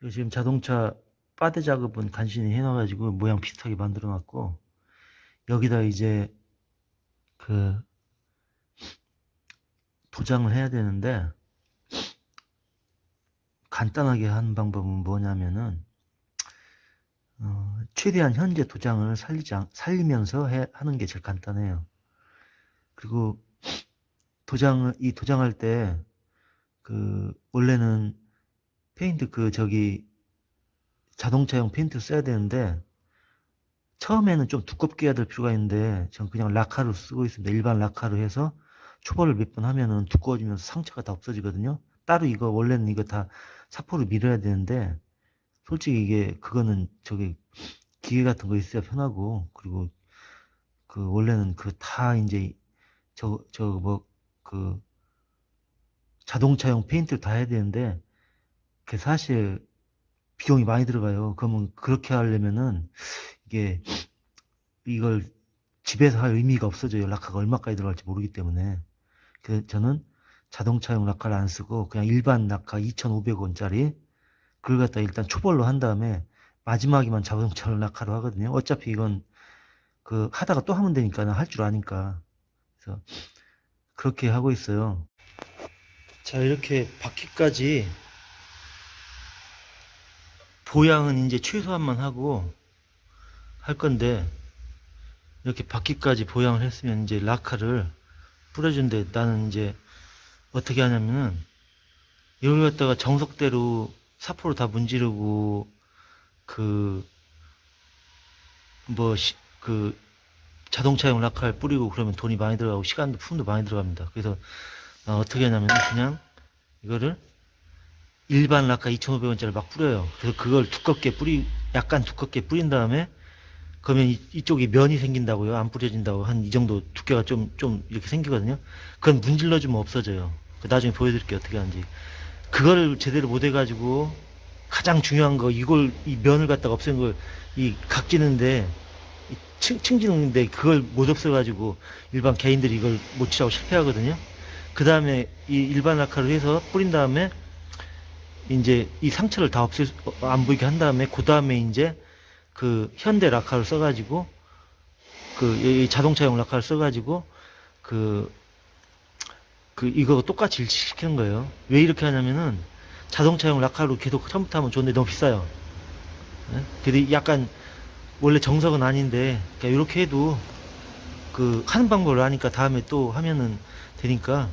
그리고 지금 자동차 빠데 작업은 간신히 해놔가지고 모양 비슷하게 만들어 놨고, 여기다 이제 그 도장을 해야 되는데, 간단하게 하는 방법은 뭐냐면은 최대한 현재 도장을 살리면서 하는 게 제일 간단해요. 그리고 이 도장할 때 원래는 페인트 자동차용 페인트 써야 되는데, 처음에는 좀 두껍게 해야 될 필요가 있는데 전 그냥 라카로 쓰고 있습니다. 일반 라카로 해서 초벌을 몇 번 하면은 두꺼워지면서 상처가 다 없어지거든요. 따로 원래는 이거 다 사포로 밀어야 되는데, 솔직히 그거는 기계 같은 거 있어야 편하고, 그리고 원래는 다 이제 그 자동차용 페인트를 다 해야 되는데, 그게 사실 비용이 많이 들어가요. 그러면 그렇게 하려면은 이게 이걸 집에서 할 의미가 없어져요. 라카가 얼마까지 들어갈지 모르기 때문에. 그래서 저는 자동차용 라카를 안 쓰고 그냥 일반 라카 2,500원짜리 그걸 갖다 일단 초벌로 한 다음에 마지막에만 자동차용 라카로 하거든요. 어차피 이건 하다가 또 하면 되니까, 난 할 줄 아니까. 그래서 그렇게 하고 있어요. 자, 이렇게 바퀴까지 보양은 이제 최소한만 하고 할 건데, 이렇게 바퀴까지 보양을 했으면 이제 라카를 뿌려준데, 나는 이제 어떻게 하냐면은 이걸 갖다가 정석대로 사포로 다 문지르고 그 뭐 자동차용 라칼 뿌리고 그러면 돈이 많이 들어가고 시간도 품도 많이 들어갑니다. 그래서 어떻게 하냐면 그냥 이거를 일반 라카 2,500원짜리 막 뿌려요. 그래서 그걸 약간 두껍게 뿌린 다음에, 그러면 이쪽에 면이 생긴다고요. 안 뿌려진다고. 한 이 정도 두께가 좀 이렇게 생기거든요. 그건 문질러주면 없어져요. 나중에 보여드릴게요, 어떻게 하는지. 그거를 제대로 못 해가지고 가장 중요한 거, 이 면을 갖다가 없앤 걸 각지는데, 층지는데 그걸 못 없애가지고 일반 개인들이 이걸 못 치라고 실패하거든요. 그 다음에 이 일반 라카를 해서 뿌린 다음에 이제 이 상처를 다 안 보이게 한 다음에, 그 다음에 이제 현대 라카를 써가지고 이 자동차용 라카를 써가지고 그 이거 똑같이 일치시키는 거예요. 왜 이렇게 하냐면은 자동차용 라카로 계속 처음부터 하면 좋은데 너무 비싸요. 예? 근데 약간 원래 정석은 아닌데, 그러니까 이렇게 해도 하는 방법을 아니까 다음에 또 하면은 되니까,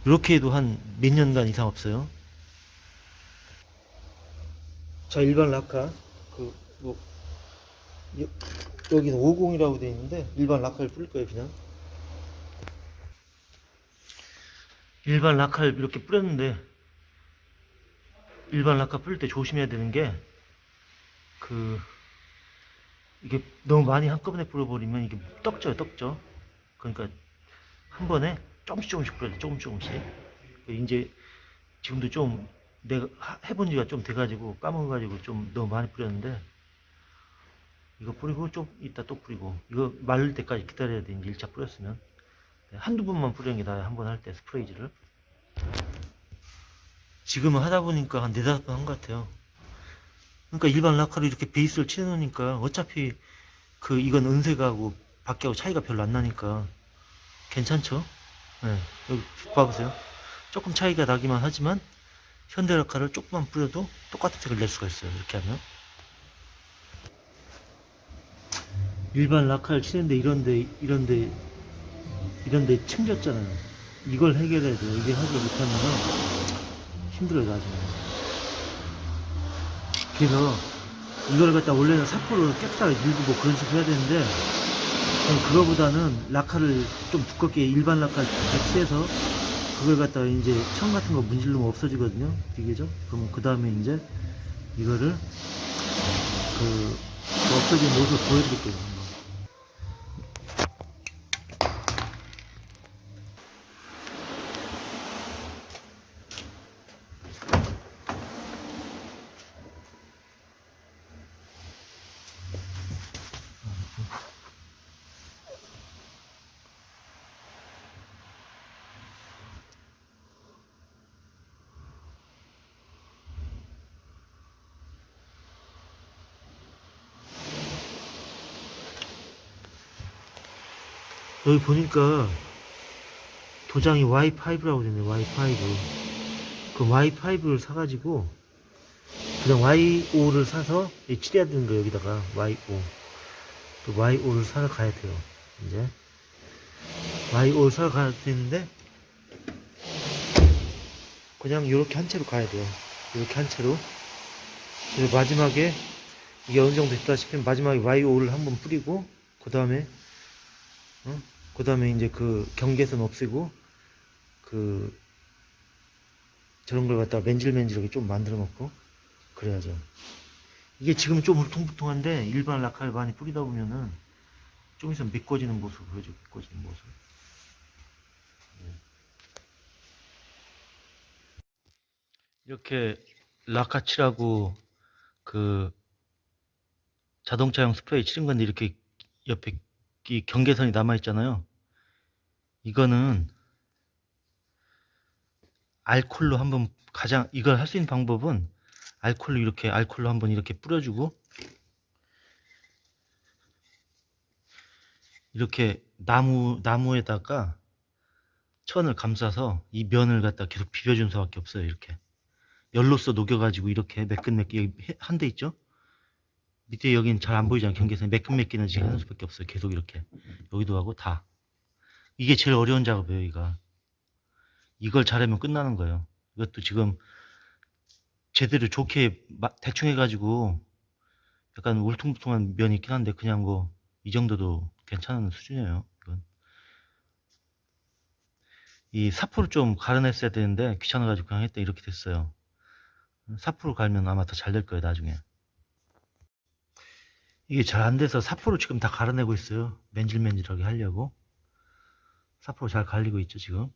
이렇게 해도 한 몇 년간 이상 없어요. 자, 일반 라카 뭐 여기는 50이라고 되어 있는데 일반 라카를 뿌릴 거예요. 그냥 일반 라카를 이렇게 뿌렸는데, 일반 라카 뿌릴 때 조심해야 되는 게 그 이게 너무 많이 한꺼번에 뿌려버리면 이게 떡져요. 그러니까 한 번에 조금씩 뿌려야 돼. 조금씩. 이제 지금도 좀 내가 해본 지가 좀 돼가지고 까먹어가지고 좀 너무 많이 뿌렸는데, 이거 뿌리고 좀 이따 또 뿌리고, 이거 마를 때까지 기다려야 돼. 이제 1차 뿌렸으면 한두 번만 뿌리는 게 나아요. 한 번 할 때 스프레이질을. 지금은 하다 보니까 한 네다섯 번 한 것 같아요. 그러니까 일반 라카로 이렇게 베이스를 칠해놓으니까 어차피 이건 은색하고 밖하고 차이가 별로 안 나니까 괜찮죠? 네, 여기 봐보세요. 조금 차이가 나기만 하지만 현대 라카를 조금만 뿌려도 똑같은 색을 낼 수가 있어요. 이렇게 하면. 일반 라카를 치는데 이런데 층졌잖아요. 이걸 해결해야 돼요. 이게 해결 못하면 힘들어요, 나중에. 그래서 이걸 갖다 원래는 사포로 깨끗하게 밀고 뭐 그런 식으로 해야 되는데, 저는 그거보다는 라카를 좀 두껍게 일반 라카를 배치해서 그걸 갖다가 이제 청 같은 거 문지르면 없어지거든요. 비교적. 그러면 그 다음에 이제 이거를 없어진 모습을 보여드릴게요. 여기 보니까 도장이 Y5라고 되네. Y5. 그 Y5를 사가지고 그냥 Y5를 사서 칠해야 되는 거예요. 여기다가 Y5. 그 Y5를 사러 가야 돼요. 이제 Y5를 사러 가야 되는데 그냥 이렇게 한 채로 가야 돼요. 이렇게 한 채로. 그래서 마지막에 이게 어느 정도 됐다 싶으면 마지막에 Y5를 한번 뿌리고 그 다음에 그 다음에 이제 그 경계선 없애고 그 저런 걸 갖다가 맨질맨질하게 좀 만들어 놓고 그래야죠. 이게 지금 좀 울퉁불퉁한데 일반 라카를 많이 뿌리다 보면은 좀 있으면 미꿔지는 모습 보여줘. 미꿔지는 모습. 이렇게 라카칠하고 그 자동차용 스프레이 칠한 건데 이렇게 옆에 이 경계선이 남아 있잖아요. 이거는 알콜로 한번 가장 이걸 할 수 있는 방법은 알콜로 한번 이렇게 뿌려주고 이렇게 나무에다가 천을 감싸서 이 면을 갖다 계속 비벼준 수밖에 없어요. 이렇게 열로써 녹여가지고 이렇게 매끈매끈 한 대 있죠. 밑에 여긴 잘 안 보이잖아요. 경계선이 매끈매끈은 지금 하는 수밖에 없어요. 계속 이렇게 여기도 하고 다 이게 제일 어려운 작업이에요. 이걸 잘하면 끝나는 거예요. 이것도 지금 제대로 좋게 대충 해가지고 약간 울퉁불퉁한 면이 있긴 한데 그냥 뭐 이 정도도 괜찮은 수준이에요. 이건 이 사포를 좀 갈아냈어야 되는데 귀찮아가지고 그냥 했다 이렇게 됐어요. 사포를 갈면 아마 더 잘 될 거예요. 나중에 이게 잘 안 돼서 사포를 지금 다 갈아내고 있어요. 맨질맨질하게 하려고 사포로 잘 갈리고 있죠. 지금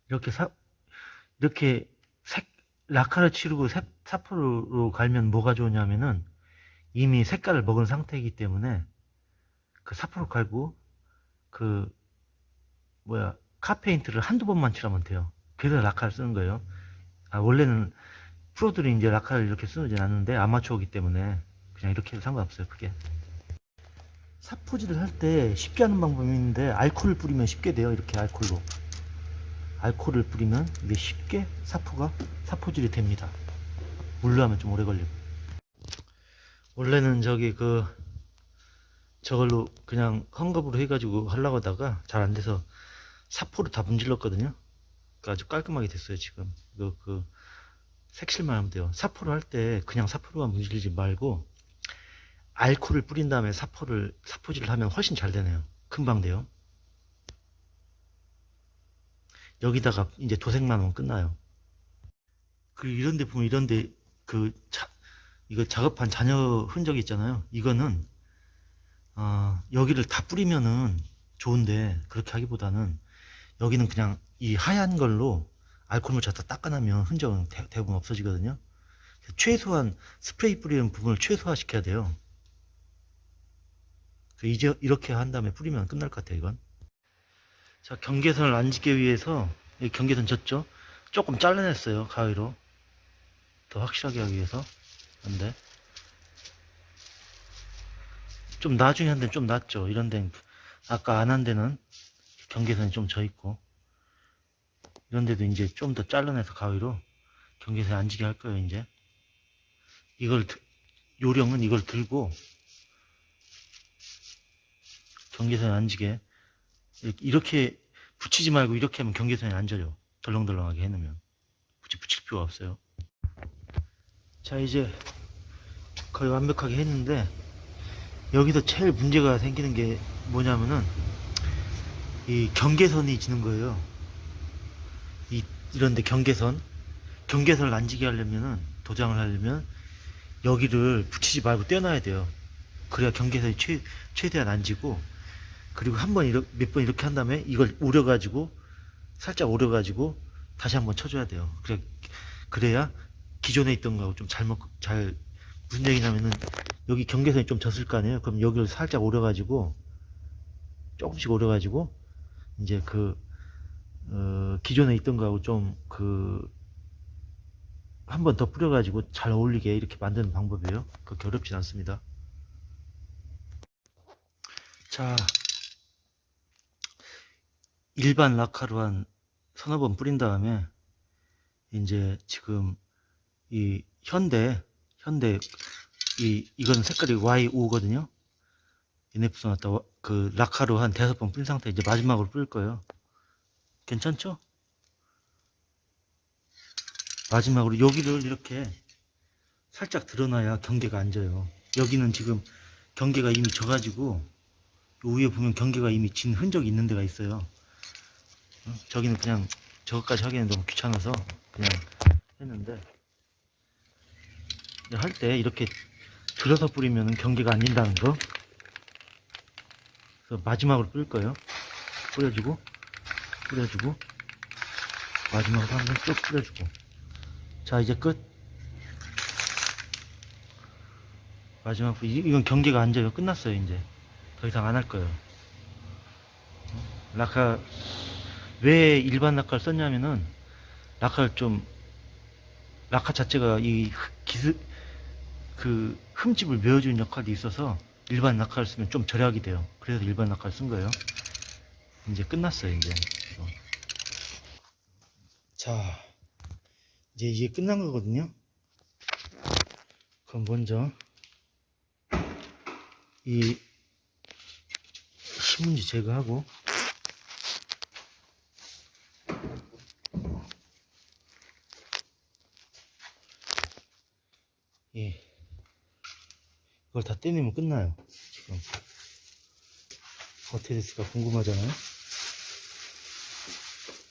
이렇게 이렇게 라카를 치르고 사포로 갈면 뭐가 좋냐면은 이미 색깔을 먹은 상태이기 때문에 그 사포로 갈고 그 카페인트를 한두 번만 칠하면 돼요. 그래서 라카를 쓰는 거예요. 원래는 프로들이 이제 라카를 이렇게 쓰진 않는데 아마추어기 때문에 그냥 이렇게 해도 상관없어요. 그게 사포질을 할 때 쉽게 하는 방법이 있는데 알코올을 뿌리면 쉽게 돼요. 이렇게 알코올을 뿌리면 이게 쉽게 사포질이 됩니다. 물로 하면 좀 오래 걸리고 원래는 저걸로 그냥 헝겊으로 해가지고 하려고 하다가 잘 안 돼서 사포로 다 문질렀거든요. 그러니까 아주 깔끔하게 됐어요. 지금 색칠만 하면 돼요. 사포를 할 때 그냥 사포로만 문질리지 말고 알코올을 뿌린 다음에 사포질을 하면 훨씬 잘 되네요. 금방 돼요. 여기다가 이제 도색만 하면 끝나요. 이런데 보면 그 이거 작업한 잔여 흔적이 있잖아요. 이거는 여기를 다 뿌리면은 좋은데 그렇게 하기보다는 여기는 그냥 이 하얀 걸로 알코올물 갖다 닦아내면 흔적은 대부분 없어지거든요. 최소한 스프레이 뿌리는 부분을 최소화 시켜야 돼요. 이제 이렇게 한 다음에 뿌리면 끝날 것 같아요. 이건 자, 경계선을 안 지기 위해서 이 경계선 졌죠? 조금 잘라냈어요. 가위로 더 확실하게 하기 위해서. 근데 좀 나중에 한 데는 좀 낫죠. 이런 데는 아까 안 한 데는 경계선이 좀 져 있고 이런 데도 이제 좀 더 잘라내서 가위로 경계선에 안 지게 할 거예요. 이제 요령은 이걸 들고 경계선에 안 지게 이렇게 붙이지 말고 이렇게 하면 경계선이 안 져요. 덜렁덜렁하게 해놓으면 굳이 붙일 필요가 없어요. 자, 이제 거의 완벽하게 했는데 여기서 제일 문제가 생기는 게 뭐냐면은 이 경계선이 지는 거예요. 이런데 경계선을 안 지게 하려면은 도장을 하려면 여기를 붙이지 말고 떼어놔야 돼요. 그래야 경계선이 최대한 안 지고 그리고 몇 번 이렇게 한 다음에 이걸 살짝 오려가지고 다시 한번 쳐줘야 돼요. 그래야 기존에 있던 거하고 좀 무슨 얘기냐면은 여기 경계선이 좀 졌을 거 아니에요. 그럼 여기를 살짝 조금씩 오려가지고 이제 기존에 있던 거하고 좀 한 번 더 뿌려가지고 잘 어울리게 이렇게 만드는 방법이에요. 그렇게 어렵진 않습니다. 자, 일반 라카로 한 서너 번 뿌린 다음에 이제 지금 이 현대 이건 색깔이 Y5거든요. NF 나왔다. 그 라카로 한 5번 뿌린 상태 이제 마지막으로 뿌릴 거예요. 괜찮죠? 마지막으로 여기를 이렇게 살짝 드러나야 경계가 안 져요. 여기는 지금 경계가 이미 져가지고 위에 보면 경계가 이미 진 흔적이 있는 데가 있어요. 저기는 그냥 저것까지 하기에는 너무 귀찮아서 그냥 했는데, 할 때 이렇게 들어서 뿌리면 경계가 안 진다는 거. 그래서 마지막으로 뿌릴 거예요. 뿌려주고 마지막으로 한 번 쭉 뿌려주고. 자, 이제 끝. 마지막 이건 경계가 안 져요. 끝났어요. 이제 더 이상 안 할 거예요. 라카 왜 일반 라카를 썼냐면은 라카 자체가 이 그 흠집을 메워주는 역할이 있어서 일반 라카를 쓰면 좀 절약이 돼요. 그래서 일반 라카를 쓴 거예요. 이제 끝났어요. 이제 자, 이제 이게 끝난 거거든요. 그럼 먼저 이 신문지 제거하고, 예, 이걸 다 떼내면 끝나요. 지금 어떻게 됐을까 궁금하잖아요.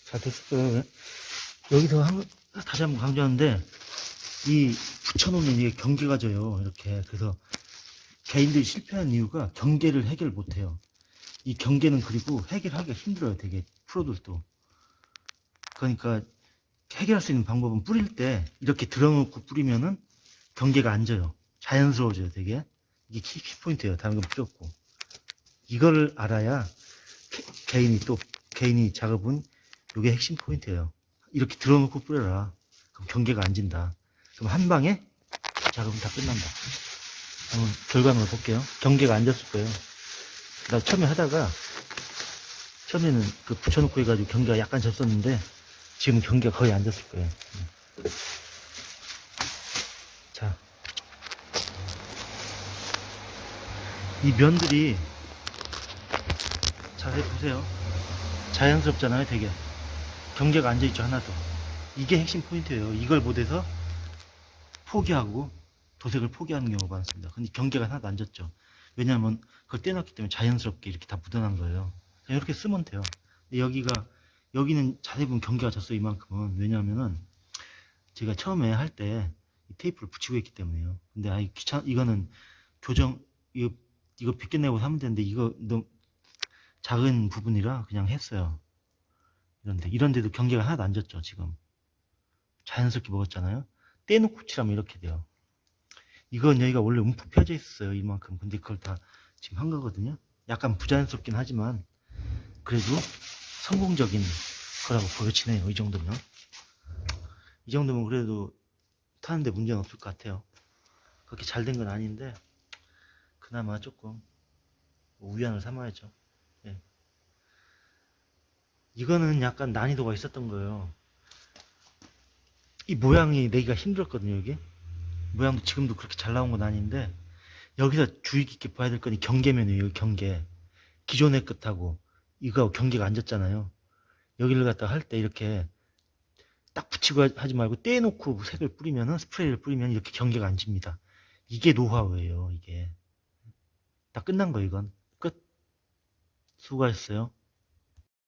잘 됐을 거예요. 여기서 다시 한번 강조하는데, 이 붙여놓으면 이게 경계가 져요. 이렇게. 그래서 개인들이 실패한 이유가 경계를 해결 못해요. 이 경계는 그리고 해결하기가 힘들어요. 되게 프로들도. 그러니까 해결할 수 있는 방법은 뿌릴 때 이렇게 들어놓고 뿌리면은 경계가 안 져요. 자연스러워져요. 되게. 이게 키포인트예요. 다른 건 필요 없고. 이거를 알아야 개인이 작업은 이게 핵심 포인트예요. 이렇게 들어놓고 뿌려라. 그럼 경계가 안 진다. 그럼 한 방에 작업은 다 끝난다. 한번 결과물을 볼게요. 경계가 안 졌을 거예요. 나 처음에는 그 붙여놓고 해가지고 경계가 약간 졌었는데, 지금 경계가 거의 안 졌을 거예요. 자, 이 면들이 자세히 보세요. 자연스럽잖아요. 되게 경계가 안 져있죠. 하나도. 이게 핵심 포인트예요. 이걸 못해서 포기하고 도색을 포기하는 경우가 많습니다. 근데 경계가 하나도 안 졌죠. 왜냐하면 그걸 떼놨기 때문에 자연스럽게 이렇게 다 묻어난 거예요. 그냥 이렇게 쓰면 돼요. 여기는 자세히 보면 경계가 졌어요. 이만큼은. 왜냐하면은 제가 처음에 할 때 테이프를 붙이고 있기 때문에요. 근데 이거는 이거 벗겨내고 하면 되는데, 이거 너무 작은 부분이라 그냥 했어요. 이런데도 경계가 하나도 안 졌죠. 지금 자연스럽게 먹었잖아요. 떼놓고 칠하면 이렇게 돼요. 이건 여기가 원래 움푹 펴져 있었어요. 이만큼. 근데 그걸 다 지금 한 거거든요. 약간 부자연스럽긴 하지만 그래도 성공적인 거라고 보여지네요. 이 정도면 그래도 타는데 문제는 없을 것 같아요. 그렇게 잘 된 건 아닌데 그나마 조금 위안을 삼아야죠. 예. 이거는 약간 난이도가 있었던 거예요. 이 모양이 내기가 힘들었거든요. 이게 모양도 지금도 그렇게 잘 나온 건 아닌데, 여기서 주의 깊게 봐야 될 건 이 경계면이에요. 경계. 기존의 끝하고 이거 경계가 안 졌잖아요. 여기를 갖다 할 때 이렇게 딱 붙이고 하지 말고 떼놓고 색을 뿌리면은, 스프레이를 뿌리면 이렇게 경계가 안 집니다. 이게 노하우예요. 이게 다 끝난 거. 이건 끝. 수고하셨어요.